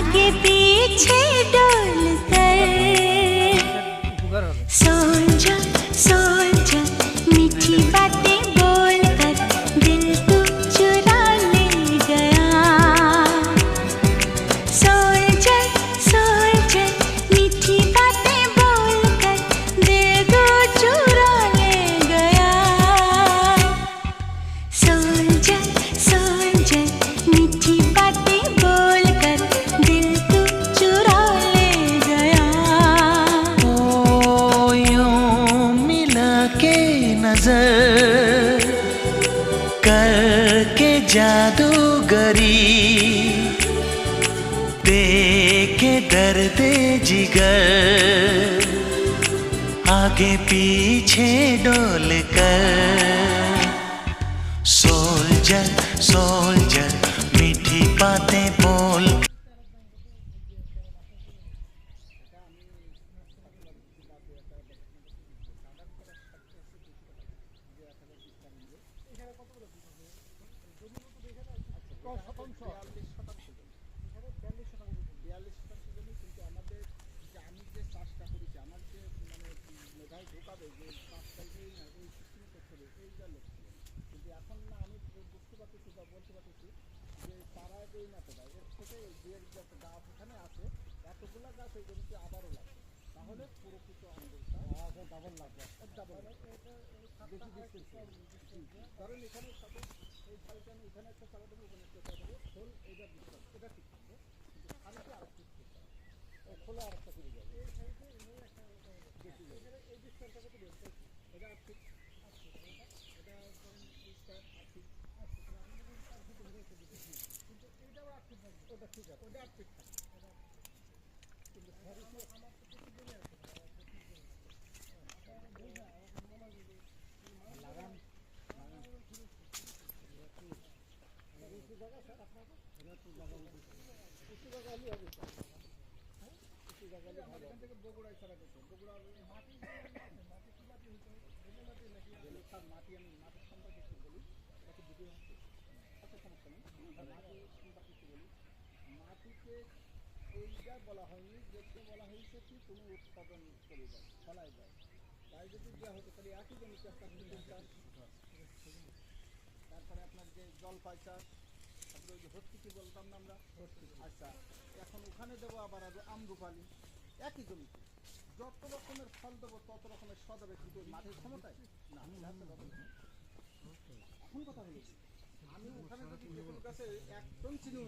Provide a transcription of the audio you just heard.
आगे पीछे डोल कर सोल्जर सोल्जर मीठी बातें बोल कर दिल तू चुरा ले गया। सोल्जर सोल्जर मीठी बातें बोल कर दिल तू चुरा ले गया। सोल्जर सोल्जर मीठी बातें बोल कर दिल तू चुरा ले गया। ओ यूं मिला के नजर करके जादूगरी देके दर्द जिगर आगे पीछे डोल कर सोल्जर सोल्जर मीठी बातें बोल। এখন ওখানে দেবো আবার আমরুপালি একই জমিতে যত রকমের ফল দেবো তত রকমের স্বাদ হবে, কিন্তু মাঠের ক্ষমতায় না। এখন কথা হলো আমি ওখানে যদি যে কোনো গাছে 1 টন চিনিও